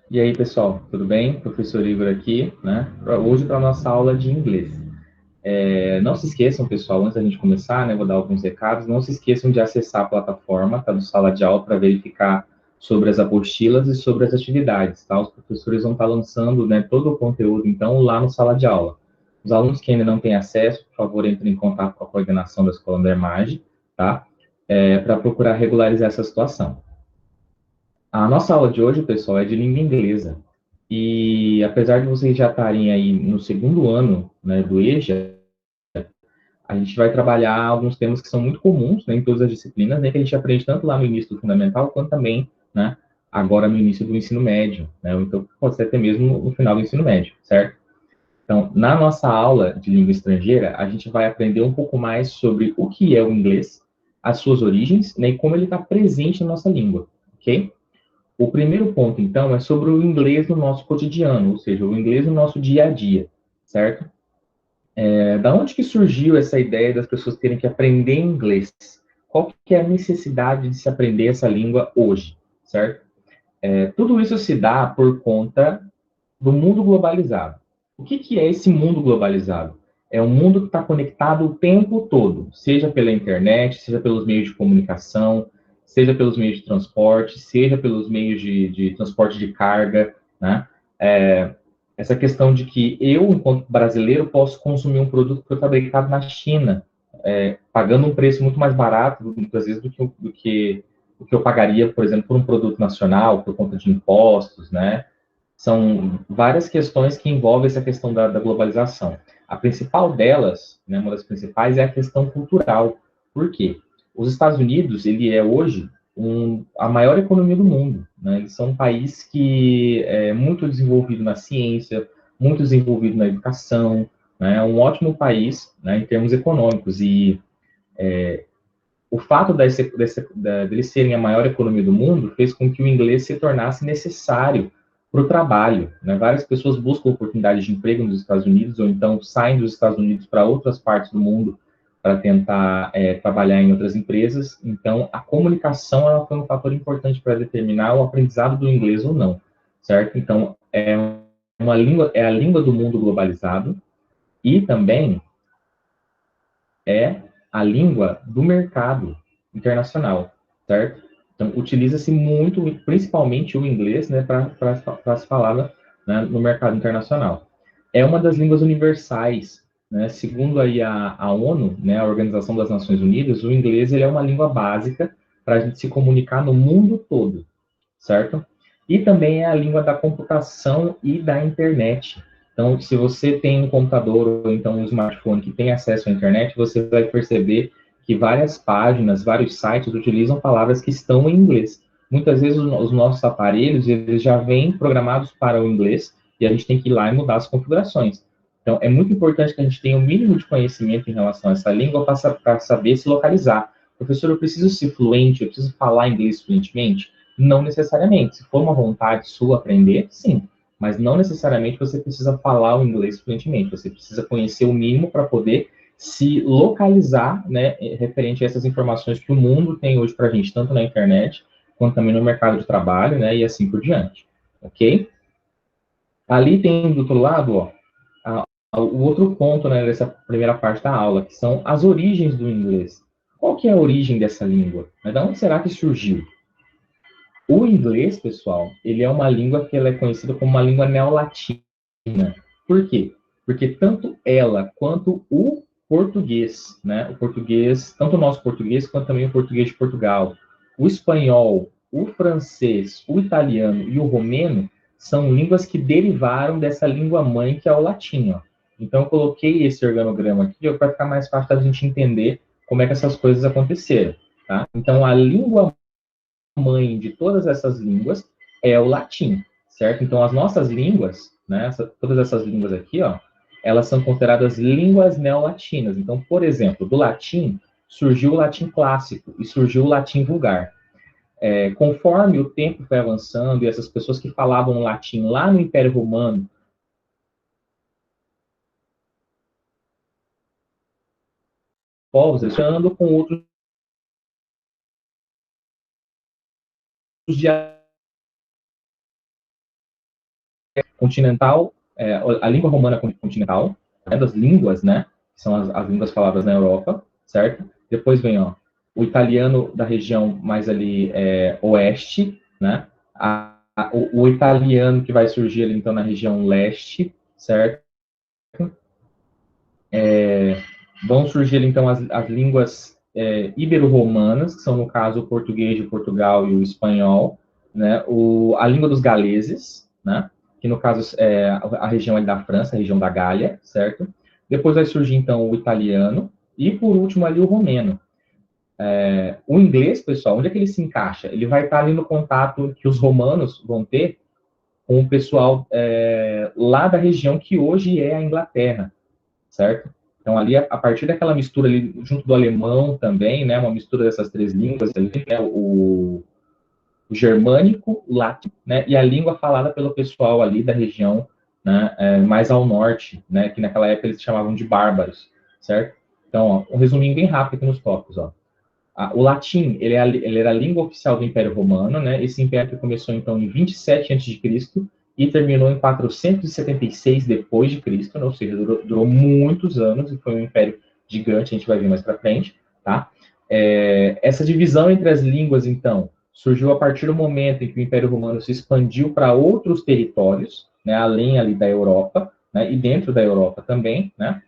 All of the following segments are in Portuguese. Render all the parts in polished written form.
E aí, pessoal, tudo bem? Professor Igor aqui, né? Hoje para a nossa aula de inglês. Não se esqueçam, pessoal, antes da gente começar, né, vou dar alguns recados. Não se esqueçam de acessar a plataforma, tá, do Sala de Aula para verificar sobre as apostilas e sobre as atividades, tá? Os professores vão estar lançando, né, todo o conteúdo, então, lá no Sala de Aula. Os alunos que ainda não têm acesso, por favor, entrem em contato com a coordenação da Escola Undermage, tá? Para procurar regularizar essa situação. A nossa aula de hoje, pessoal, é de língua inglesa. E apesar de vocês já estarem aí no segundo ano, né, do EJA, a gente vai trabalhar alguns temas que são muito comuns, né, em todas as disciplinas, né, que a gente aprende tanto lá no início do fundamental, quanto também, né, agora no início do ensino médio, né, ou então pode ser até mesmo no final do ensino médio, certo? Então, na nossa aula de língua estrangeira, a gente vai aprender um pouco mais sobre o que é o inglês, as suas origens, né, e como ele está presente na nossa língua, ok? O primeiro ponto, então, é sobre o inglês no nosso cotidiano, ou seja, o inglês no nosso dia a dia, certo? Da onde que surgiu essa ideia das pessoas terem que aprender inglês? Qual que é a necessidade de se aprender essa língua hoje, certo? Tudo isso se dá por conta do mundo globalizado. O que que é esse mundo globalizado? É um mundo que está conectado o tempo todo, seja pela internet, seja pelos meios de comunicação, seja pelos meios de transporte, seja pelos meios de transporte de carga, né? É, essa questão de que eu, enquanto brasileiro, posso consumir um produto que foi fabricado na China, pagando um preço muito mais barato, muitas vezes, do que eu pagaria, por exemplo, por um produto nacional, por conta de impostos, né? São várias questões que envolvem essa questão da globalização. A principal delas, né, uma das principais, é a questão cultural. Por quê? Os Estados Unidos, ele é hoje a maior economia do mundo. Né? Eles são um país que é muito desenvolvido na ciência, muito desenvolvido na educação, né? É um ótimo país, né, em termos econômicos. E o fato deles serem a maior economia do mundo fez com que o inglês se tornasse necessário para o trabalho. Né? Várias pessoas buscam oportunidades de emprego nos Estados Unidos, ou então saem dos Estados Unidos para outras partes do mundo para tentar trabalhar em outras empresas. Então, a comunicação ela foi um fator importante para determinar o aprendizado do inglês ou não, certo? Então, é a língua do mundo globalizado e também é a língua do mercado internacional, certo? Então, utiliza-se muito, principalmente o inglês, né, para se falar, né, no mercado internacional. É uma das línguas universais, né? Segundo aí a ONU, né, a Organização das Nações Unidas, o inglês ele é uma língua básica para a gente se comunicar no mundo todo, certo? E também é a língua da computação e da internet. Então, se você tem um computador ou então um smartphone que tem acesso à internet, você vai perceber que várias páginas, vários sites utilizam palavras que estão em inglês. Muitas vezes os nossos aparelhos eles já vêm programados para o inglês e a gente tem que ir lá e mudar as configurações. Então, é muito importante que a gente tenha o um mínimo de conhecimento em relação a essa língua para saber se localizar. Professor, eu preciso ser fluente, eu preciso falar inglês fluentemente? Não necessariamente. Se for uma vontade sua aprender, sim. Mas não necessariamente você precisa falar o inglês fluentemente. Você precisa conhecer o mínimo para poder se localizar, né, referente a essas informações que o mundo tem hoje para a gente, tanto na internet, quanto também no mercado de trabalho, né, e assim por diante. Ok? Ali tem do outro lado, ó, o outro ponto, né, dessa primeira parte da aula, que são as origens do inglês. Qual que é a origem dessa língua? De onde será que surgiu? O inglês, pessoal, ele é uma língua que ela é conhecida como uma língua neolatina. Por quê? Porque tanto ela quanto o português, né? O português, tanto o nosso português quanto também o português de Portugal, o espanhol, o francês, o italiano e o romeno são línguas que derivaram dessa língua mãe que é o latim. Ó. Então eu coloquei esse organograma aqui para ficar mais fácil da gente entender como é que essas coisas aconteceram. Tá? Então a língua mãe de todas essas línguas é o latim, certo? Então, as nossas línguas, né, todas essas línguas aqui, ó, elas são consideradas línguas neolatinas. Então, por exemplo, do latim surgiu o latim clássico e surgiu o latim vulgar. Conforme o tempo foi avançando e essas pessoas que falavam latim lá no Império Romano, povos, eles andam com outros dialetos continental, a língua romana continental, das línguas, né, que são as línguas faladas na Europa, certo? Depois vem, ó, o italiano da região mais ali oeste, né? O italiano que vai surgir ali, então, na região leste, certo? Vão surgir, então, as línguas ibero-romanas, que são, no caso, o português de Portugal e o espanhol, né? A língua dos galeses, né? Que, no caso, é a região ali da França, a região da Gália, certo? Depois vai surgir, então, o italiano e, por último, ali o romeno. O inglês, pessoal, onde é que ele se encaixa? Ele vai estar ali no contato que os romanos vão ter com o pessoal lá da região que hoje é a Inglaterra, certo? Então, ali, a partir daquela mistura ali, junto do alemão também, né, uma mistura dessas três línguas, ali, né, o germânico, o latim, né, e a língua falada pelo pessoal ali da região, né, mais ao norte, né, que naquela época eles chamavam de bárbaros, certo? Então, ó, um resuminho bem rápido aqui nos tópicos, ó. O latim, ele era a língua oficial do Império Romano, né? Esse império que começou, então, em 27 a.C. e terminou em 476 depois de Cristo, né? Ou seja, durou muitos anos e foi um império gigante, a gente vai ver mais para frente, tá? Essa divisão entre as línguas, então, surgiu a partir do momento em que o Império Romano se expandiu para outros territórios, né? Além ali da Europa, né? E dentro da Europa também, né?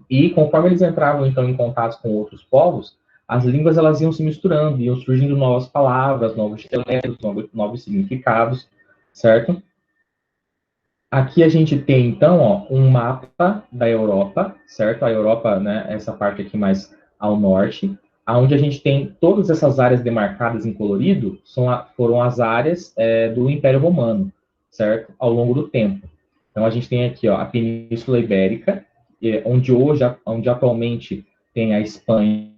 E conforme eles entravam, então, em contato com outros povos, as línguas elas iam se misturando, iam surgindo novas palavras, novos dialetos, novos significados, certo? Aqui a gente tem, então, ó, um mapa da Europa, certo? A Europa, né, essa parte aqui mais ao norte, onde a gente tem todas essas áreas demarcadas em colorido, foram as áreas do Império Romano, certo? Ao longo do tempo. Então, a gente tem aqui, ó, a Península Ibérica, onde atualmente tem a Espanha,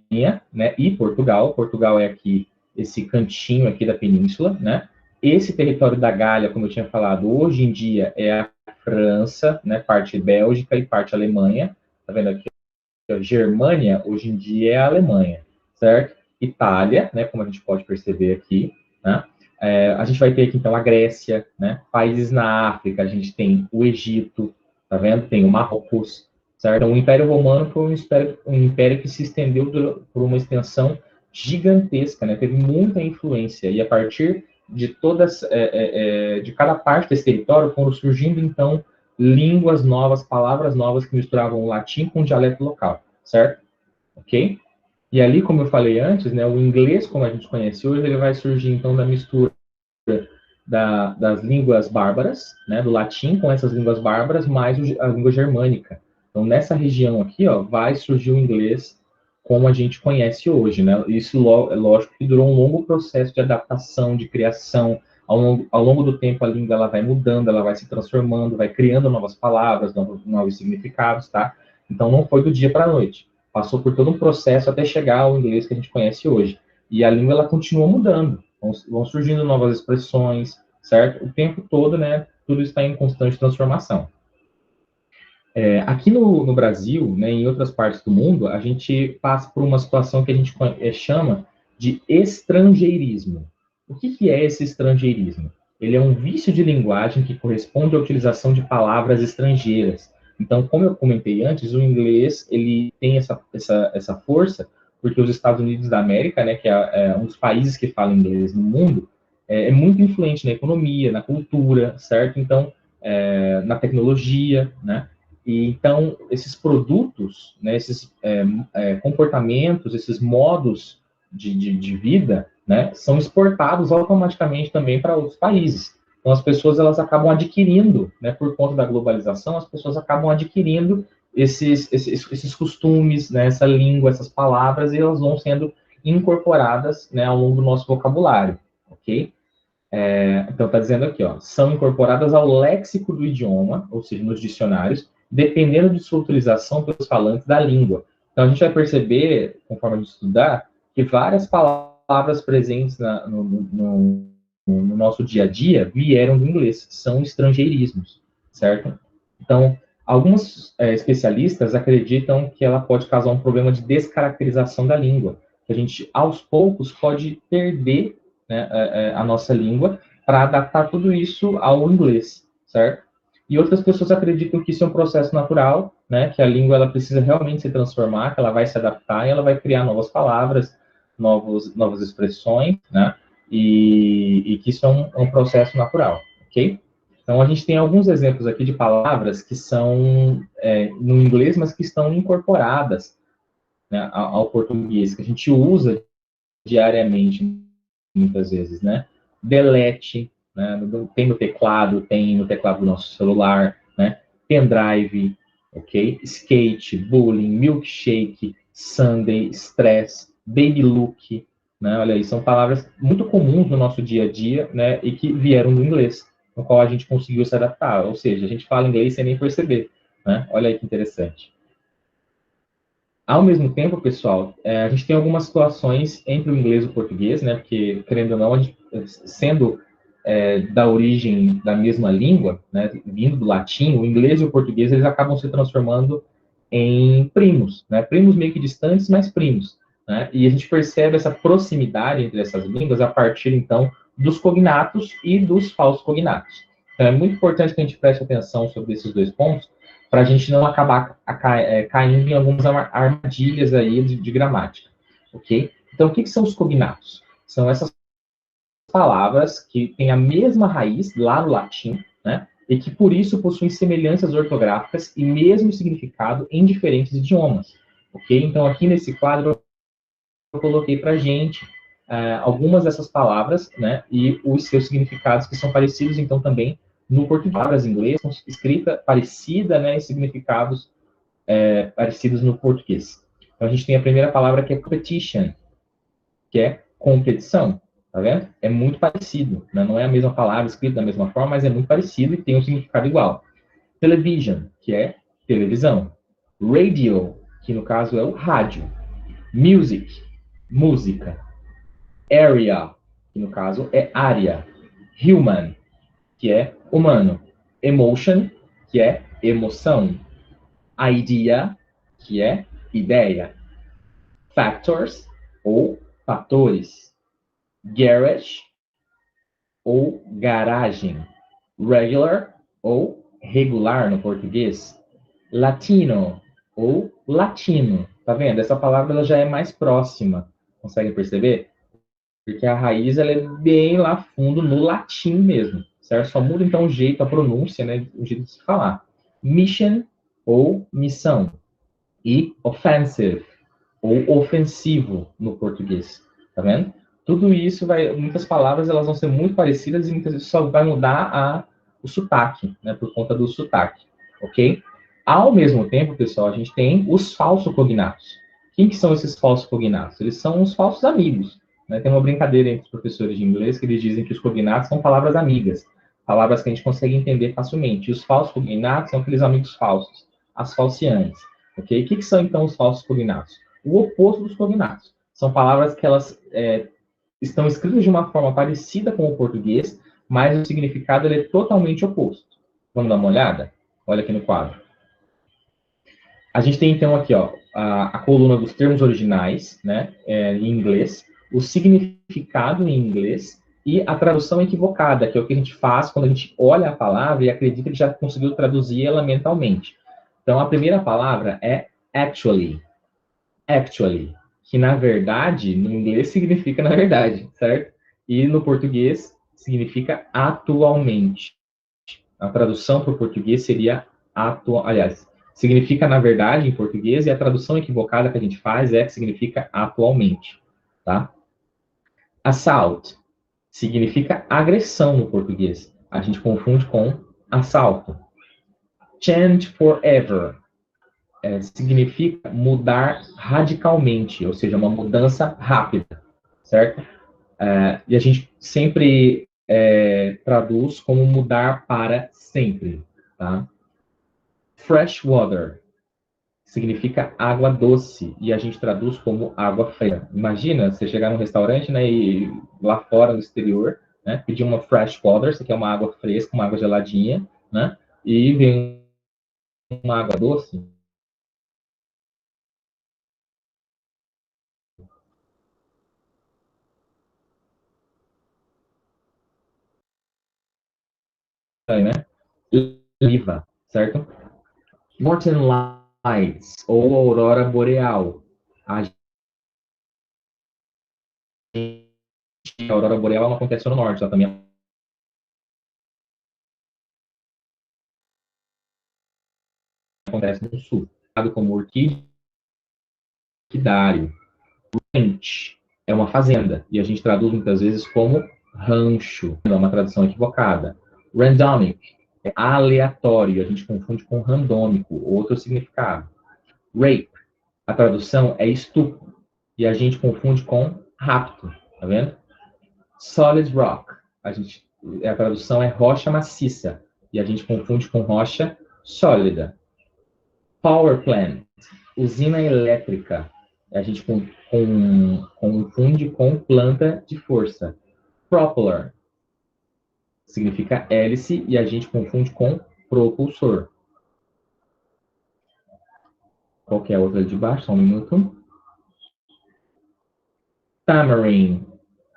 né, e Portugal. Portugal é aqui, esse cantinho aqui da península, né? Esse território da Gália, como eu tinha falado, hoje em dia é a França, né, parte Bélgica e parte Alemanha. Tá vendo aqui? A Germânia, hoje em dia, é a Alemanha, certo? Itália, né, como a gente pode perceber aqui, né? A gente vai ter aqui, então, a Grécia, né? Países na África, a gente tem o Egito, tá vendo? Tem o Marrocos, certo? Então, o Império Romano foi um império que se estendeu por uma extensão gigantesca, né? Teve muita influência, e a partir de de cada parte desse território foram surgindo, então, línguas novas, palavras novas que misturavam o latim com o dialeto local, certo? Ok? E ali, como eu falei antes, né, o inglês, como a gente conhece hoje, ele vai surgir, então, da mistura das línguas bárbaras, né, do latim com essas línguas bárbaras, mais a língua germânica. Então, nessa região aqui, ó, vai surgir o inglês como a gente conhece hoje, né? Isso, é lógico que durou um longo processo de adaptação, de criação. Ao longo do tempo, a língua ela vai mudando, ela vai se transformando, vai criando novas palavras, novos significados, tá? Então, não foi do dia para a noite. Passou por todo um processo até chegar ao inglês que a gente conhece hoje. E a língua, ela continua mudando. Vão surgindo novas expressões, certo? O tempo todo, né? Tudo está em constante transformação. Aqui no Brasil, né, em outras partes do mundo, a gente passa por uma situação que a gente chama de estrangeirismo. O que é esse estrangeirismo? Ele é um vício de linguagem que corresponde à utilização de palavras estrangeiras. Então, como eu comentei antes, o inglês ele tem essa força porque os Estados Unidos da América, né, que é um dos países que fala inglês no mundo, é muito influente na economia, na cultura, certo? Então, na tecnologia, né? E então, esses produtos, né, esses comportamentos, esses modos de vida, né, são exportados automaticamente também para outros países. Então, as pessoas elas acabam adquirindo, né, por conta da globalização, as pessoas acabam adquirindo esses costumes, né, essa língua, essas palavras, e elas vão sendo incorporadas, né, ao longo do nosso vocabulário, ok? Então, está dizendo aqui, ó, são incorporadas ao léxico do idioma, ou seja, nos dicionários, dependendo de sua utilização pelos falantes da língua. Então, a gente vai perceber, conforme a gente estudar, que várias palavras presentes no nosso dia a dia vieram do inglês, são estrangeirismos, certo? Então, alguns especialistas acreditam que ela pode causar um problema de descaracterização da língua, que a gente, aos poucos, pode perder, né, a nossa língua para adaptar tudo isso ao inglês, certo? E outras pessoas acreditam que isso é um processo natural, né, que a língua ela precisa realmente se transformar, que ela vai se adaptar e ela vai criar novas palavras, novas expressões, né, e que isso é um processo natural, ok? Então, a gente tem alguns exemplos aqui de palavras que são no inglês, mas que estão incorporadas, né, ao português, que a gente usa diariamente, muitas vezes, né? Delete, né? Tem no teclado, tem no teclado do nosso celular, né? Pendrive, ok? Skate, bullying, milkshake, Sunday, stress, baby look, né? Olha aí, são palavras muito comuns no nosso dia a dia, né? E que vieram do inglês, no qual a gente conseguiu se adaptar. Ou seja, a gente fala inglês sem nem perceber, né? Olha aí que interessante. Ao mesmo tempo, pessoal, a gente tem algumas situações entre o inglês e o português, né? Porque, querendo ou não, sendo da origem da mesma língua, né? Vindo do latim, o inglês e o português, eles acabam se transformando em primos, né? Primos meio que distantes, mas primos, né? E a gente percebe essa proximidade entre essas línguas a partir, então, dos cognatos e dos falsos cognatos. Então, é muito importante que a gente preste atenção sobre esses dois pontos, para a gente não acabar caindo em algumas armadilhas aí de gramática, ok? Então, o que são os cognatos? São essas palavras que têm a mesma raiz lá no latim, né? E que por isso possuem semelhanças ortográficas e mesmo significado em diferentes idiomas, ok? Então, aqui nesse quadro eu coloquei para a gente algumas dessas palavras, né? E os seus significados que são parecidos, então, também no português, palavras em inglês, com escrita parecida, né? E significados parecidos no português. Então, a gente tem a primeira palavra que é competition, que é competição, tá vendo? É muito parecido, né? Não é a mesma palavra escrita da mesma forma, mas é muito parecido e tem um significado igual. Television, que é televisão. Radio, que no caso é o rádio. Music, música. Area, que no caso é área. Human, que é humano. Emotion, que é emoção. Idea, que é ideia. Factors, ou fatores. Garage, ou garagem. Regular, ou regular no português. Latino, ou latino. Tá vendo? Essa palavra ela já é mais próxima. Consegue perceber? Porque a raiz ela é bem lá fundo no latim mesmo. Certo? Só muda então o jeito, a pronúncia, né? O jeito de se falar. Mission, ou missão. E offensive, ou ofensivo no português, tá vendo? Tudo isso muitas palavras elas vão ser muito parecidas e muitas vezes só vai mudar o sotaque, né, por conta do sotaque, ok? Ao mesmo tempo, pessoal, a gente tem os falsos cognatos. Quem que são esses falsos cognatos? Eles são os falsos amigos, né? Tem uma brincadeira entre os professores de inglês que eles dizem que os cognatos são palavras amigas, palavras que a gente consegue entender facilmente. E os falsos cognatos são aqueles amigos falsos, as falciantes, ok? O que são então os falsos cognatos? O oposto dos cognatos. São palavras que elas estão escritas de uma forma parecida com o português, mas o significado é totalmente oposto. Vamos dar uma olhada? Olha aqui no quadro. A gente tem então aqui ó, a coluna dos termos originais, né, em inglês, o significado em inglês e a tradução equivocada, que é o que a gente faz quando a gente olha a palavra e acredita que já conseguiu traduzir ela mentalmente. Então, a primeira palavra é actually. Actually, que na verdade, no inglês significa na verdade, certo? E no português significa atualmente. A tradução para o português seria atual, aliás, significa na verdade em português e a tradução equivocada que a gente faz é que significa atualmente, tá? Assault significa agressão no português. A gente confunde com assalto. Change forever significa mudar radicalmente, ou seja, uma mudança rápida, certo? E a gente sempre traduz como mudar para sempre, tá? Fresh water significa água doce e a gente traduz como água fria. Imagina você chegar num restaurante, né, e lá fora no exterior, né, pedir uma fresh water, isso aqui é uma água fresca, uma água geladinha, né, e vem uma água doce. Aí, né? Liva, certo? Northern Lights, ou aurora boreal. A aurora boreal não acontece no norte, ela também acontece no sul. Como orquidário. Ranch é uma fazenda, e a gente traduz muitas vezes como rancho, é uma tradução equivocada. Randomic é aleatório, a gente confunde com randômico, outro significado. Rape, a tradução é estupro, e a gente confunde com rapto, tá vendo? Solid rock, a tradução é rocha maciça, e a gente confunde com rocha sólida. Power plant, usina elétrica, a gente confunde com planta de força. Propeller significa hélice e a gente confunde com propulsor. Qual que é a outra de baixo? Só um minuto. Tamarind,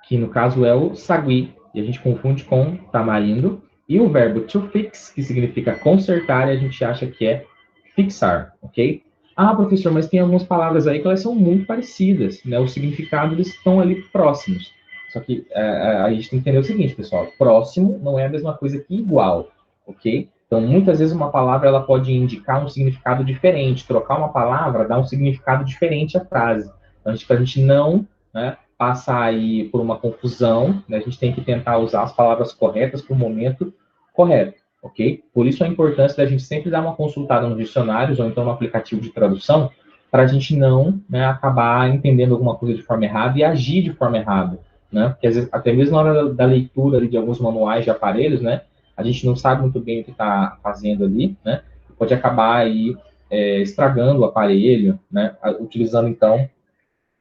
que no caso é o sagui, e a gente confunde com tamarindo. E o verbo to fix, que significa consertar, e a gente acha que é fixar, ok? Ah, professor, mas tem algumas palavras aí que elas são muito parecidas, né? Os significados eles estão ali próximos. Só que a gente tem que entender o seguinte, pessoal: próximo não é a mesma coisa que igual, ok? Então, muitas vezes uma palavra ela pode indicar um significado diferente. Trocar uma palavra dá um significado diferente à frase. Então, para a gente não, né, passar aí por uma confusão, né, a gente tem que tentar usar as palavras corretas para o momento correto, ok? Por isso a importância da gente sempre dar uma consultada nos dicionários ou então no aplicativo de tradução, para a gente não, né, acabar entendendo alguma coisa de forma errada e agir de forma errada, né? Porque às vezes, até mesmo na hora da leitura ali, de alguns manuais de aparelhos, né, a gente não sabe muito bem o que está fazendo ali, né? Pode acabar aí estragando o aparelho, né? Utilizando então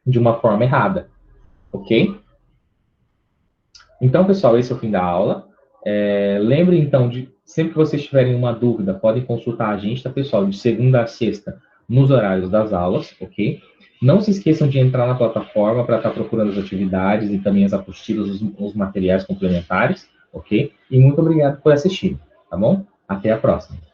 de uma forma errada, ok? Então, pessoal, esse é o fim da aula. Lembre, então, de sempre que vocês tiverem uma dúvida, podem consultar a gente, tá, pessoal? De segunda a sexta, nos horários das aulas, ok? Não se esqueçam de entrar na plataforma para estar procurando as atividades e também as apostilas, os materiais complementares, ok? E muito obrigado por assistir, tá bom? Até a próxima.